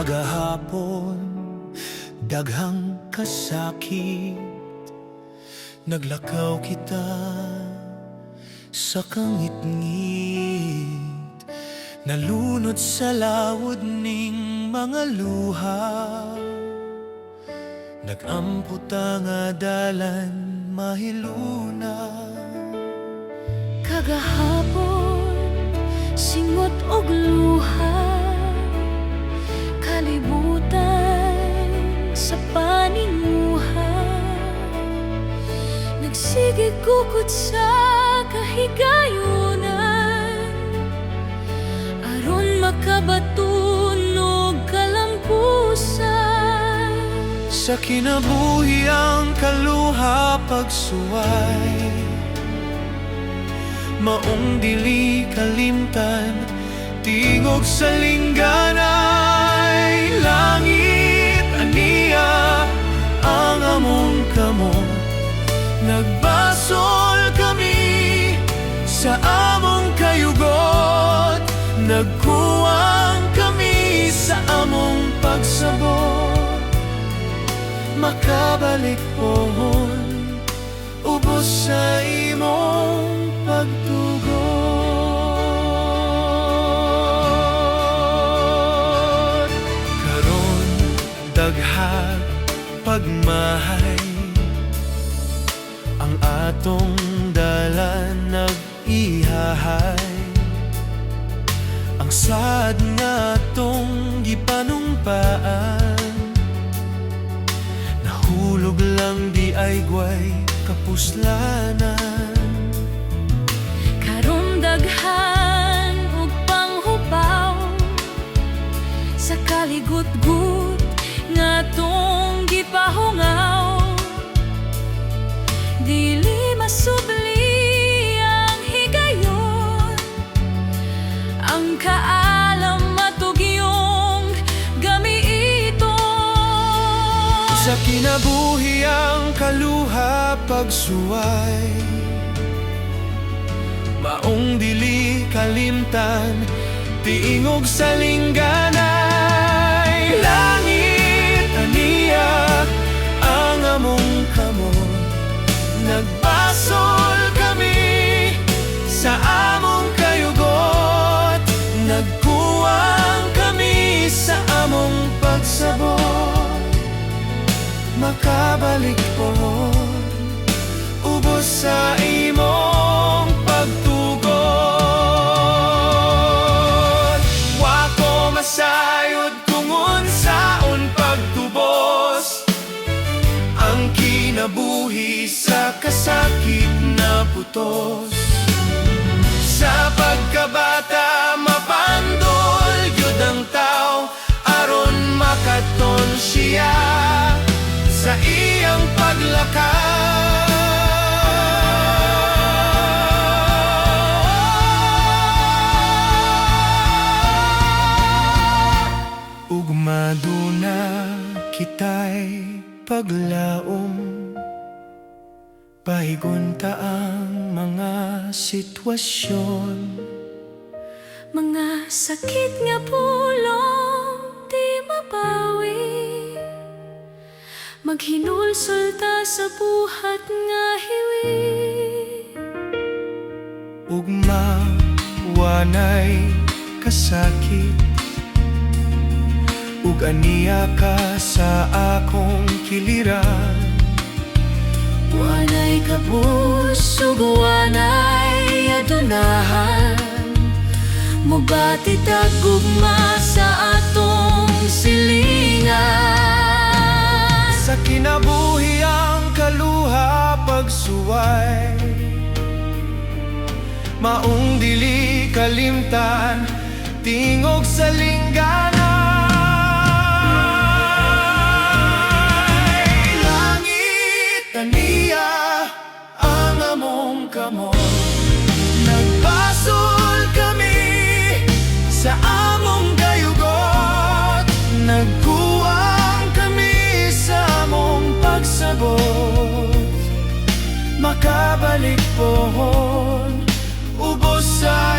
Kagahapon, daghang kasakit, naglakaw kita sa kangit-ngit, nalunod sa lawod ning mga luha, nagamputa nga dalan mahiluna. Kagahapon, singot og luha, kalibutan sa paninguha, nagsigig kukot sa kahigayunan, aron makabatunog kalampusan. Sa kinabuhi ang kaluha pagsuway, maong dili kalimtan, tingog sa lingganay. Langit aniya ang among kamot, nagbasol kami sa among kayugot, nagkuwang kami sa among pagsabot. Makabalik pohon, ubos sa imong pagtugot. Karon daghang pagmahay, ang atong dalan nag-ihahay, ang sad nga atong gipanumpaan, nahulog lang di ay gway kapuslanan. Karon daghan ug panghupaw sa kaligutgut nga atong gipahungaw, dili masubli ang higayon, ang kaalam matugyong gamiton. Sa kinabuhi ang kaluha pagsuway, maong dili kalimtan, tingog sa lingganay. Langit aniya ang among kamot, nagbasol kami sa among kayugot, nagkuwang kami sa among pagsabot. Makabalik pohon, ubos sa imong pagtugot. Wako masayod kung unsaon pagtubos, ang kinabuhi sa kasakit na putos. Sa pagkabata mapandol gyud ang tao, aron makaton siya sa iyang paglakad. Ug maduna kita'y paglaom, pahigunta ang mga sitwasyon, Mga sakit nga pulong di mapawi, maghinulsol ta sa buhat nga hiwi. ug mawanay kasakit, ug aniya ka sa akong kiliran. Wanay kabus ug wanay adunahan, mubati tagugma sa atong silingan. Sa kinabuhi ang kaluha pagsuway, maong dili kalimtan, tingog sa lingganay. Langit aniya ang among kamot, nagbasol kami sa among kayugot, nagkuwang kami sa among pagsabot. Makabalik pohon, ubos sa